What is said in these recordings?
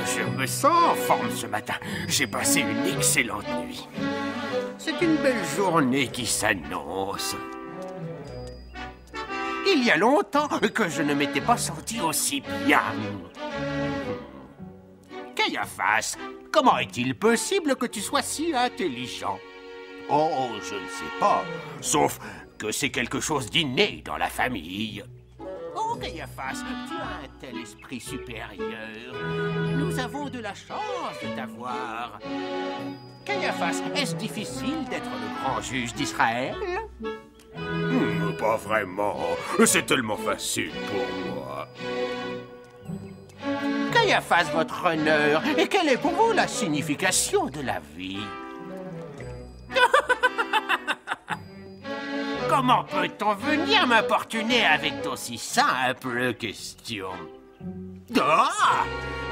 je me sens en forme ce matin. J'ai passé une excellente nuit. C'est une belle journée qui s'annonce. Il y a longtemps que je ne m'étais pas senti aussi bien. Caiaphas, comment est-il possible que tu sois si intelligent? Oh, je ne sais pas. Sauf que c'est quelque chose d'inné dans la famille. Oh, Caiaphas, tu as un tel esprit supérieur. Nous avons de la chance de t'avoir. Caiaphas, est-ce difficile d'être le grand juge d'Israël? Pas vraiment. C'est tellement facile pour moi. Caiaphas, votre honneur, et quelle est pour vous la signification de la vie? Comment peut-on venir m'importuner avec d'aussi simples questions? Ah!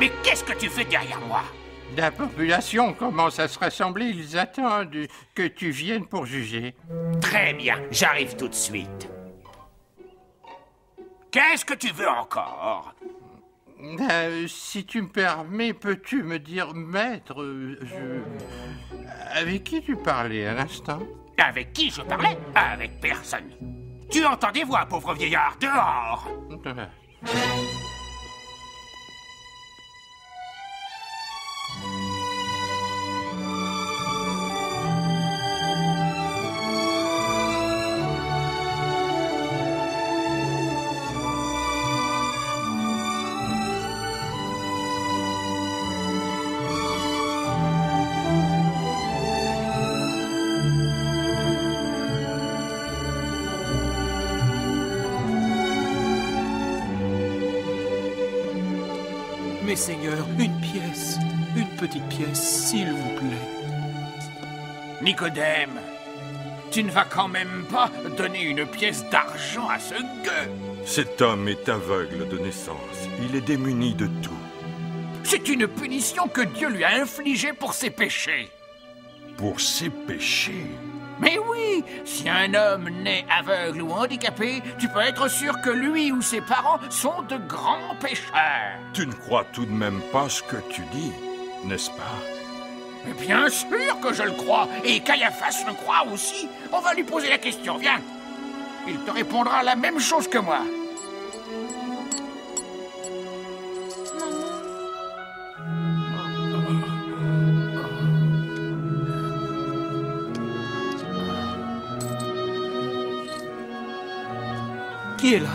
Mais qu'est-ce que tu fais derrière moi? La population commence à se rassembler, ils attendent que tu viennes pour juger. Très bien, j'arrive tout de suite. Qu'est-ce que tu veux encore? Si tu me permets, peux-tu me dire, maître, avec qui tu parlais à l'instant? Avec qui je parlais? Avec personne. Tu entends des voix, pauvre vieillard, dehors! Mais Seigneur, une petite pièce, s'il vous plaît. Nicodème, tu ne vas quand même pas donner une pièce d'argent à ce gueux. Cet homme est aveugle de naissance. Il est démuni de tout. C'est une punition que Dieu lui a infligée pour ses péchés. Pour ses péchés? Mais oui, si un homme naît aveugle ou handicapé, tu peux être sûr que lui ou ses parents sont de grands pécheurs. Tu ne crois tout de même pas ce que tu dis, n'est-ce pas? Mais bien sûr que je le crois, et Caiaphas le croit aussi. On va lui poser la question, viens. Il te répondra la même chose que moi. Qui est là?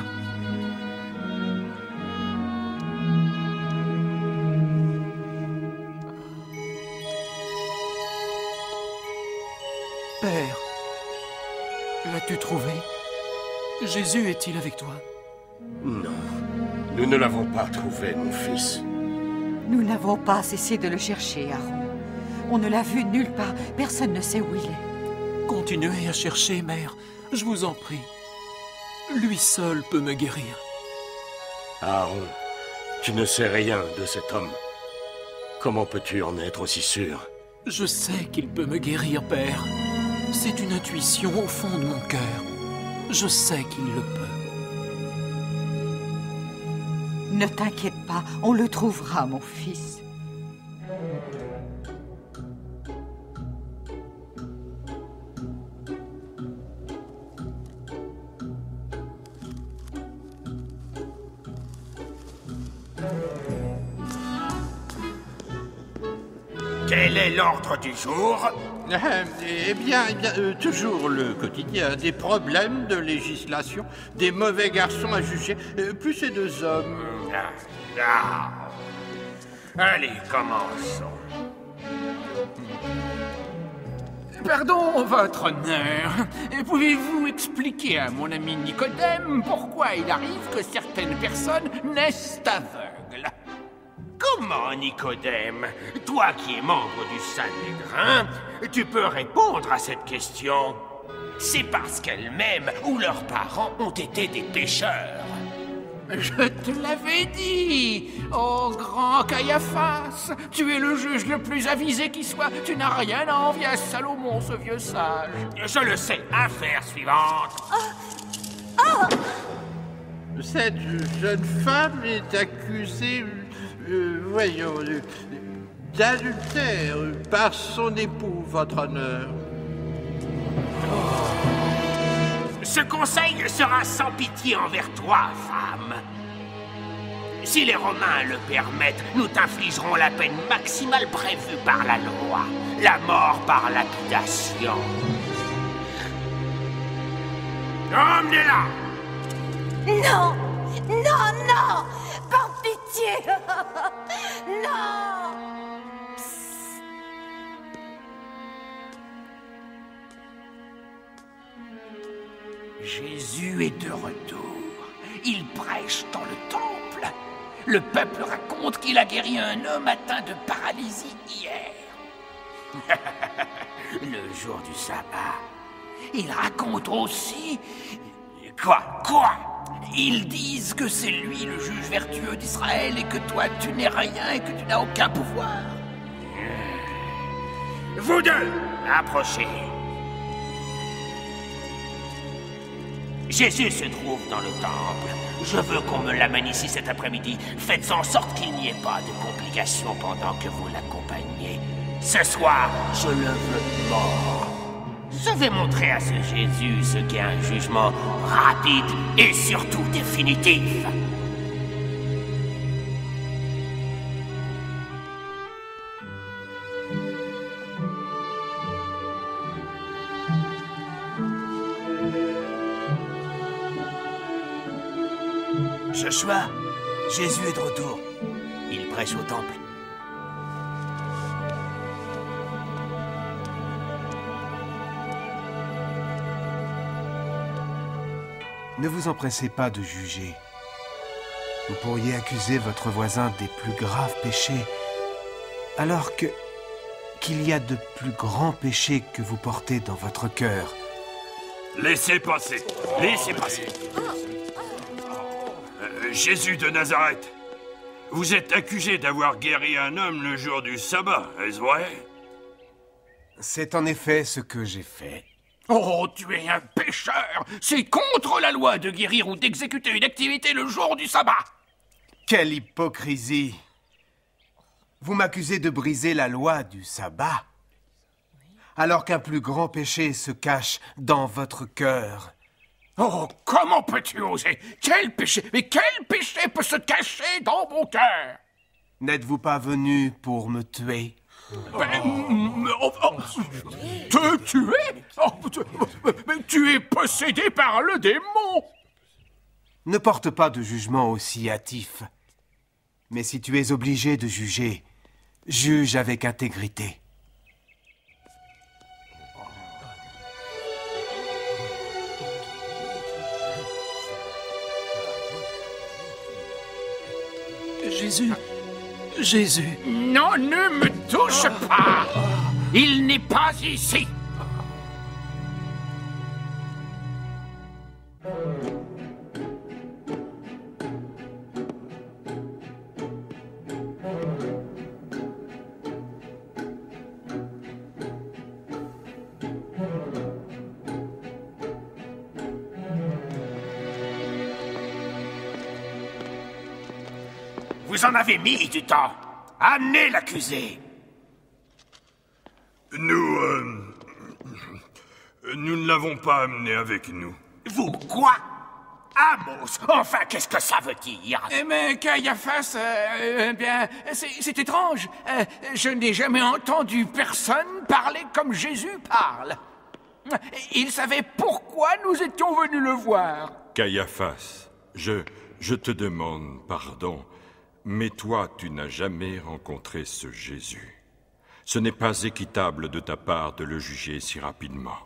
Père, l'as-tu trouvé? Jésus est-il avec toi? Non, nous ne l'avons pas trouvé, mon fils. Nous n'avons pas cessé de le chercher, Aaron. On ne l'a vu nulle part. Personne ne sait où il est. Continuez à chercher, mère. Je vous en prie. Lui seul peut me guérir. Aaron, tu ne sais rien de cet homme. Comment peux-tu en être aussi sûr? Je sais qu'il peut me guérir, Père. C'est une intuition au fond de mon cœur. Je sais qu'il le peut. Ne t'inquiète pas, on le trouvera, mon fils. Quel est l'ordre du jour? Eh bien, toujours le quotidien. Des problèmes de législation, des mauvais garçons à juger, plus ces deux hommes. Allez, commençons. Pardon, votre honneur. Pouvez-vous expliquer à mon ami Nicodème pourquoi il arrive que certaines personnes naissent aveugles? Comment, Nicodème? Toi qui es membre du Sanhédrin, tu peux répondre à cette question. C'est parce qu'elles-mêmes ou leurs parents ont été des pécheurs. Je te l'avais dit, ô grand Caiaphas, tu es le juge le plus avisé qui soit. Tu n'as rien à envier à Salomon, ce vieux sage. Je le sais. Affaire suivante. Cette jeune femme est accusée voyons, d'adultère par son époux, votre honneur. Ce conseil sera sans pitié envers toi, femme. Si les Romains le permettent, nous t'infligerons la peine maximale prévue par la loi. La mort par lapidation. Emmenez-la! Non! Non, non! Par pitié! Non! Psst. Jésus est de retour. Il prêche dans le temple. Le peuple raconte qu'il a guéri un homme atteint de paralysie hier. Le jour du sabbat. Il raconte aussi... Quoi? Ils disent que c'est lui le juge vertueux d'Israël et que toi tu n'es rien et que tu n'as aucun pouvoir. Vous deux, approchez. Jésus se trouve dans le temple. Je veux qu'on me l'amène ici cet après-midi. Faites en sorte qu'il n'y ait pas de complications pendant que vous l'accompagnez. Ce soir, je le veux mort. Je vais montrer à ce Jésus ce qu'est un jugement rapide et surtout définitif. Joshua, Jésus est de retour. Il prêche au temple. Ne vous empressez pas de juger. Vous pourriez accuser votre voisin des plus graves péchés, alors qu'il y a de plus grands péchés que vous portez dans votre cœur. Laissez passer. Laissez passer. Jésus de Nazareth, vous êtes accusé d'avoir guéri un homme le jour du sabbat, est-ce vrai? C'est en effet ce que j'ai fait. Oh, tu es un pécheur! C'est contre la loi de guérir ou d'exécuter une activité le jour du sabbat! Quelle hypocrisie! Vous m'accusez de briser la loi du sabbat, alors qu'un plus grand péché se cache dans votre cœur. Oh, comment peux-tu oser? Quel péché? Mais quel péché peut se cacher dans mon cœur? N'êtes-vous pas venu pour me tuer? Te tuer? Mais tu es possédé par le démon! Ne porte pas de jugement aussi hâtif. Mais si tu es obligé de juger, juge avec intégrité. Jésus. Non, ne me touche pas! Il n'est pas ici! Vous en avez mis du temps. Amenez l'accusé. Nous ne l'avons pas amené avec nous. Vous quoi? Amos, enfin, qu'est-ce que ça veut dire? Mais Caiaphas, bien, c'est étrange. Je n'ai jamais entendu personne parler comme Jésus parle. Il savait pourquoi nous étions venus le voir. Caiaphas, je te demande pardon, mais toi, tu n'as jamais rencontré ce Jésus. Ce n'est pas équitable de ta part de le juger si rapidement.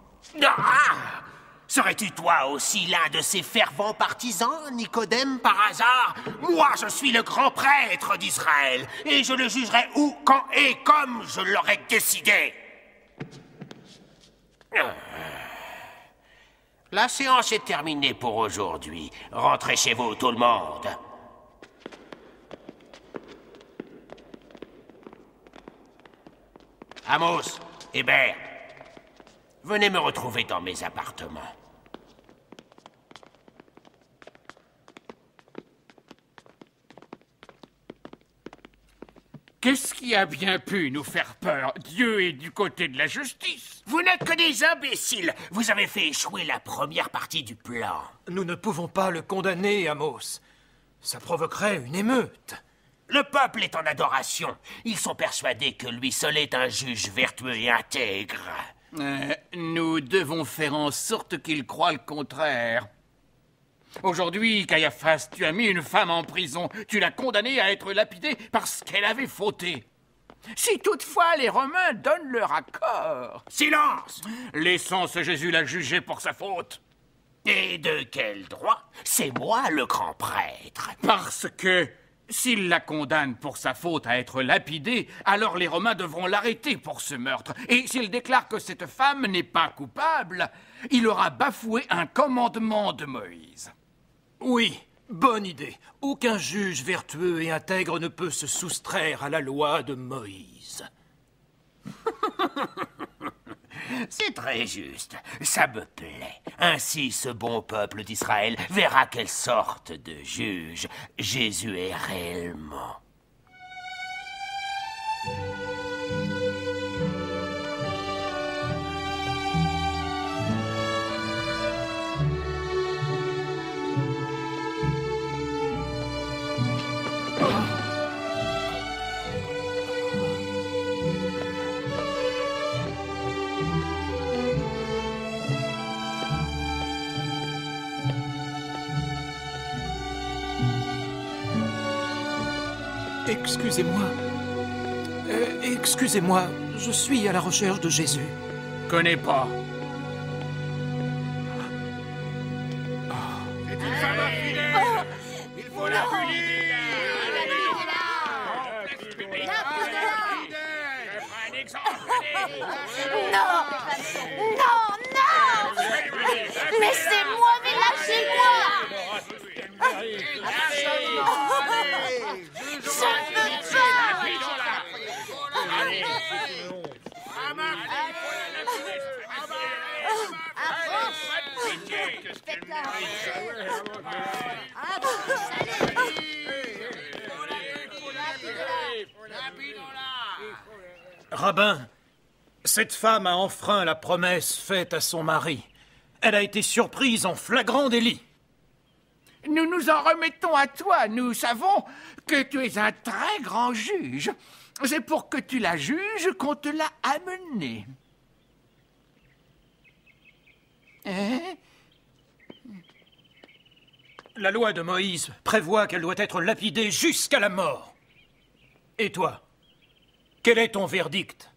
Ah! Serais-tu toi aussi l'un de ces fervents partisans, Nicodème, par hasard? Moi, je suis le grand prêtre d'Israël, et je le jugerai où, quand et comme je l'aurai décidé. La séance est terminée pour aujourd'hui. Rentrez chez vous, tout le monde. Amos, Hébert, venez me retrouver dans mes appartements. Qu'est-ce qui a bien pu nous faire peur? Dieu est du côté de la justice. Vous n'êtes que des imbéciles. Vous avez fait échouer la première partie du plan. Nous ne pouvons pas le condamner, Amos. Ça provoquerait une émeute. Le peuple est en adoration. Ils sont persuadés que lui seul est un juge vertueux et intègre. Nous devons faire en sorte qu'il croie le contraire. Aujourd'hui, Caiaphas, tu as mis une femme en prison. Tu l'as condamnée à être lapidée parce qu'elle avait fauté. Si toutefois les Romains donnent leur accord... Silence! Laissons ce Jésus la juger pour sa faute. Et de quel droit? C'est moi le grand prêtre. Parce que... s'il la condamne pour sa faute à être lapidée, alors les Romains devront l'arrêter pour ce meurtre. Et s'il déclare que cette femme n'est pas coupable, il aura bafoué un commandement de Moïse. Oui, bonne idée. Aucun juge vertueux et intègre ne peut se soustraire à la loi de Moïse. C'est très juste. Ça me plaît. Ainsi, ce bon peuple d'Israël verra quelle sorte de juge Jésus est réellement. Excusez-moi. Excusez-moi, je suis à la recherche de Jésus. Connais pas. C'est une femme infidèle. Il faut la punir. Non! Non, non! Laissez-moi, mais lâchez-moi! Je ne veux Rabbin, cette femme a enfreint la promesse faite à son mari. Elle a été surprise en flagrant délit. Nous nous en remettons à toi. Nous savons que tu es un très grand juge. C'est pour que tu la juges qu'on te l'a amenée. Hein? La loi de Moïse prévoit qu'elle doit être lapidée jusqu'à la mort. Et toi, quel est ton verdict?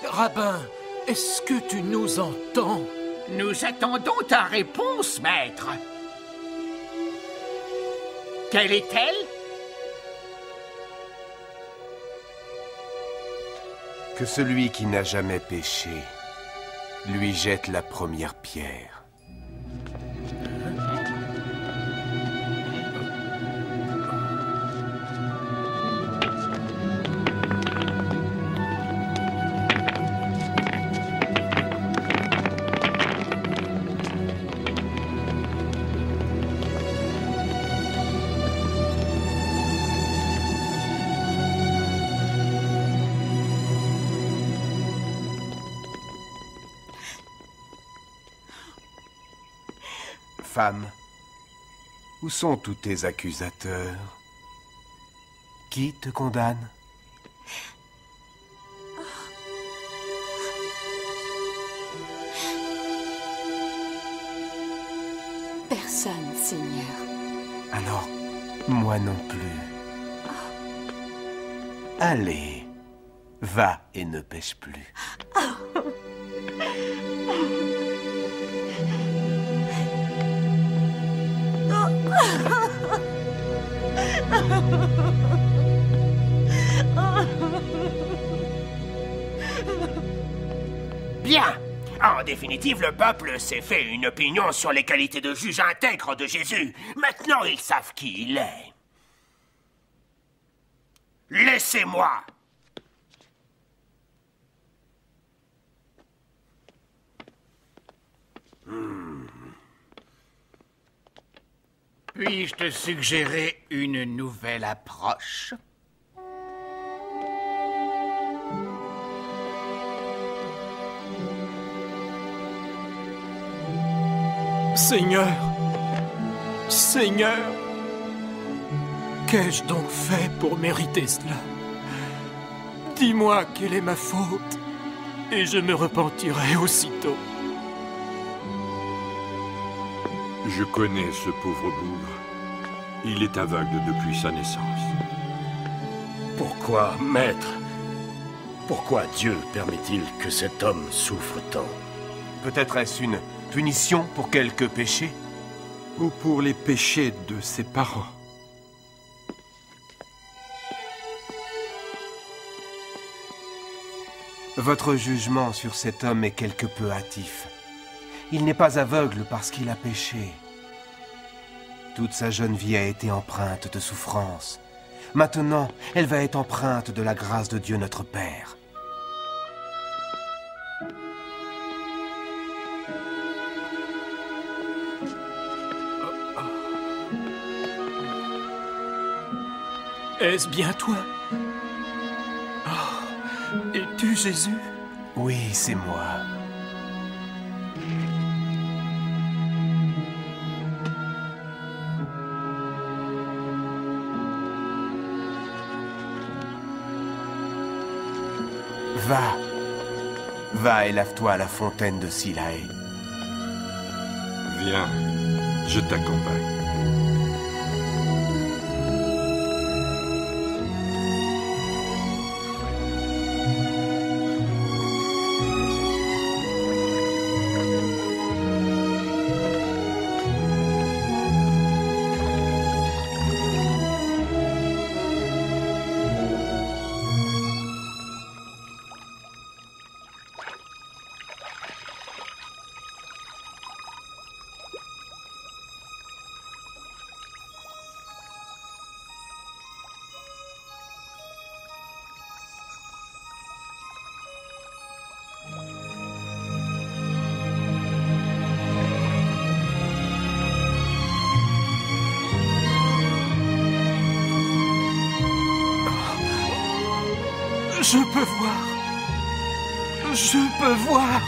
Rabbin, est-ce que tu nous entends? Nous attendons ta réponse, maître. Quelle est-elle? Que celui qui n'a jamais péché lui jette la première pierre. Femme, où sont tous tes accusateurs? Qui te condamne? Personne, Seigneur. Alors, moi non plus. Allez, va et ne pêche plus. Bien. En définitive, le peuple s'est fait une opinion sur les qualités de juge intègre de Jésus. Maintenant, ils savent qui il est. Laissez-moi. Puis-je te suggérer une nouvelle approche? Seigneur, Seigneur, qu'ai-je donc fait pour mériter cela? Dis-moi quelle est ma faute, et je me repentirai aussitôt. Je connais ce pauvre bougre. Il est aveugle depuis sa naissance. Pourquoi, maître? Pourquoi Dieu permet-il que cet homme souffre tant? Peut-être est-ce une punition pour quelque péché? Ou pour les péchés de ses parents. Votre jugement sur cet homme est quelque peu hâtif. Il n'est pas aveugle parce qu'il a péché. Toute sa jeune vie a été empreinte de souffrance. Maintenant, elle va être empreinte de la grâce de Dieu notre Père. Est-ce bien toi? Oh, es-tu Jésus? Oui, c'est moi. Va. Va et lave-toi à la fontaine de Silaé. Viens, je t'accompagne. Je peux voir. Je peux voir.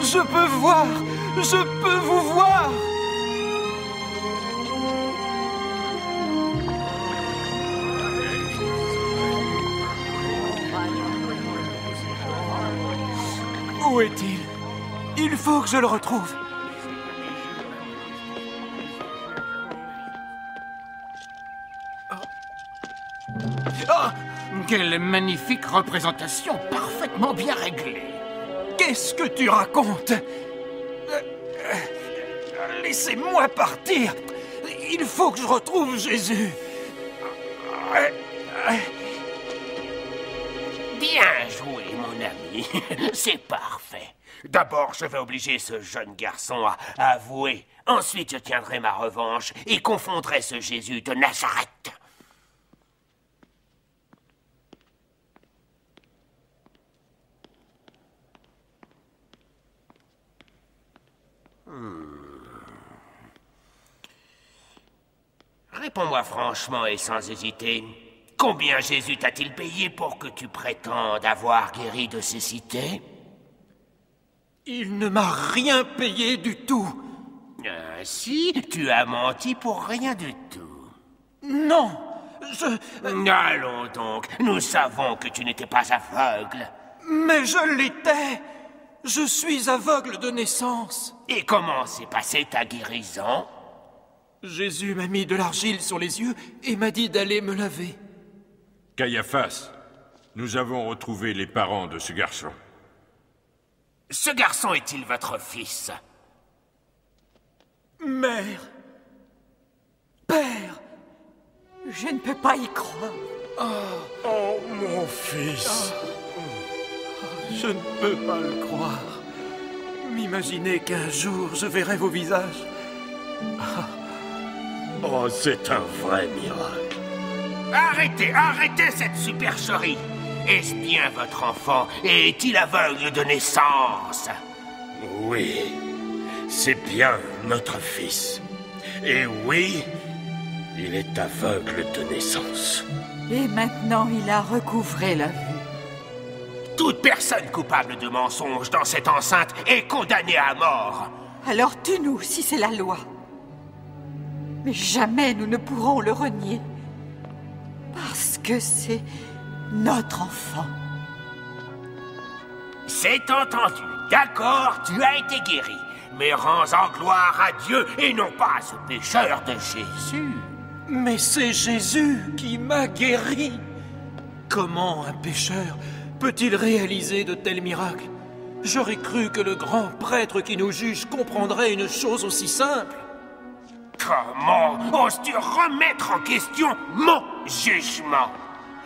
Je peux voir. Je peux vous voir. Où est-il? Il faut que je le retrouve. Oh, quelle magnifique représentation, parfaitement bien réglée. Qu'est-ce que tu racontes? Laissez-moi partir. Il faut que je retrouve Jésus. Bien joué, mon ami. C'est parfait. D'abord, je vais obliger ce jeune garçon à avouer. Ensuite, je tiendrai ma revanche et confondrai ce Jésus de Nazareth. Réponds-moi franchement et sans hésiter. Combien Jésus t'a-t-il payé pour que tu prétendes avoir guéri de cécité? Il ne m'a rien payé du tout. Si, tu as menti pour rien du tout. Non, Allons donc, nous savons que tu n'étais pas aveugle. Mais je l'étais. Je suis aveugle de naissance. Et comment s'est passée ta guérison? Jésus m'a mis de l'argile sur les yeux et m'a dit d'aller me laver. Caiaphas, nous avons retrouvé les parents de ce garçon. Ce garçon est-il votre fils? Mère. Père. Je ne peux pas y croire. Oh, mon fils. Je ne peux pas le croire. M'imaginer qu'un jour je verrai vos visages. Oh, c'est un vrai miracle. Arrêtez cette supercherie. Est-ce bien votre enfant et est-il aveugle de naissance? Oui, c'est bien notre fils. Et oui, il est aveugle de naissance. Et maintenant, il a recouvré la vue. Toute personne coupable de mensonge dans cette enceinte est condamnée à mort. Alors tue-nous si c'est la loi. Mais jamais nous ne pourrons le renier. Parce que c'est notre enfant. C'est entendu. D'accord, tu as été guéri. Mais rends en gloire à Dieu et non pas à ce pécheur de Jésus. Mais c'est Jésus qui m'a guéri. Comment un pécheur peut-il réaliser de tels miracles? J'aurais cru que le grand prêtre qui nous juge comprendrait une chose aussi simple. Comment oses-tu remettre en question mon jugement?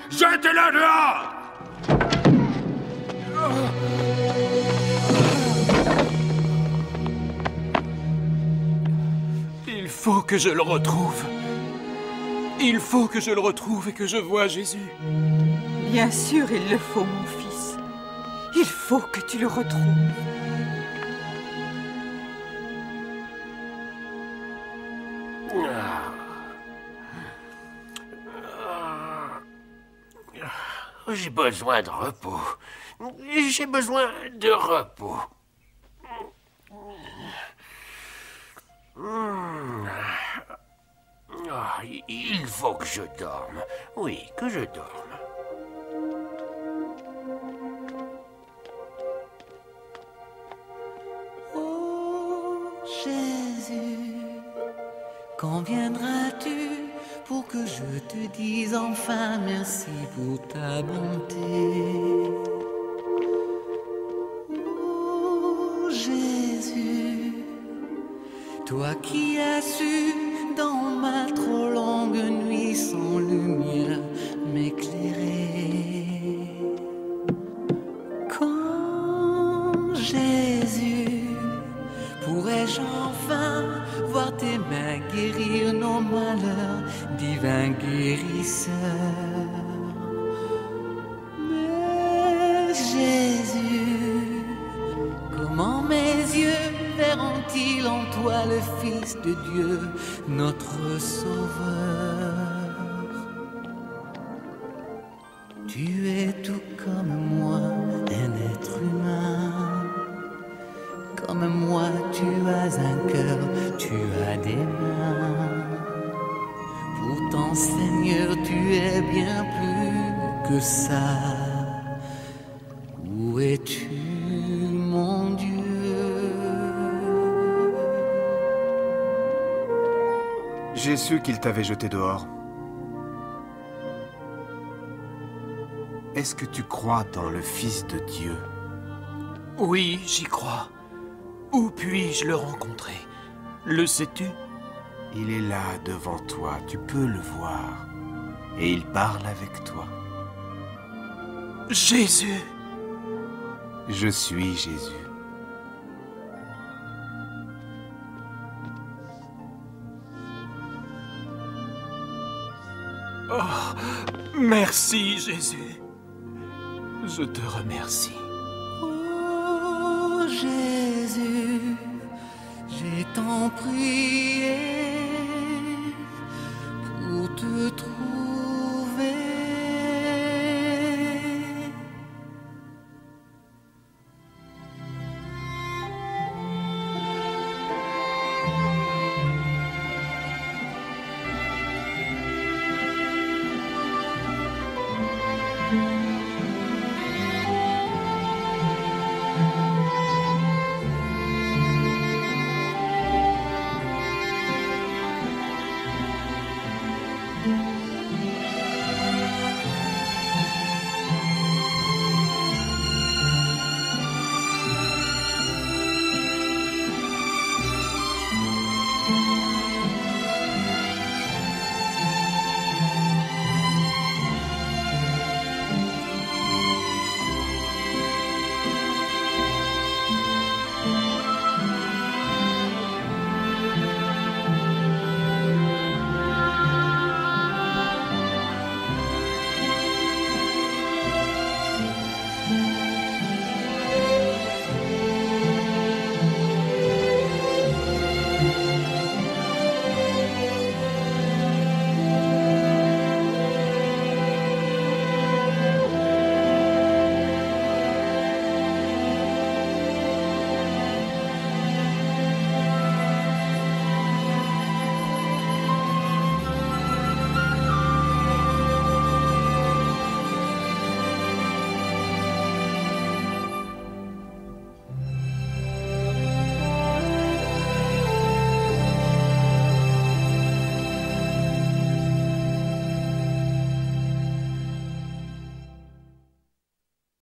Jette-le dehors! Il faut que je le retrouve. Il faut que je le retrouve et que je voie Jésus. Bien sûr, il le faut, mon fils. Il faut que tu le retrouves. J'ai besoin de repos. J'ai besoin de repos. Il faut que je dorme. Oui, que je dorme. Oh Jésus, quand viendras-tu pour que je te dise enfin merci pour ta bonté? Oh Jésus, toi qui as su dans ma trop longue nuit sans lumière m'éclairer. Quand Jésus, pourrais-je enfin voir tes mains guérir nos malheurs, divin guérisseur? Mais Jésus, comment mes yeux verront-ils en toi le Fils de Dieu, notre Sauveur? Tu es tout comme moi, un être humain. Comme moi, tu as un cœur, tu as des mains. Pourtant, Seigneur, tu es bien plus que ça. Où es-tu, mon Dieu? J'ai su qu'il t'avait jeté dehors. Est-ce que tu crois dans le Fils de Dieu? Oui, j'y crois. Où puis-je le rencontrer? Le sais-tu? Il est là devant toi, tu peux le voir. Et il parle avec toi. Jésus! Je suis Jésus. Oh, merci Jésus. Je te remercie. Oh Jésus, j'ai tant prié.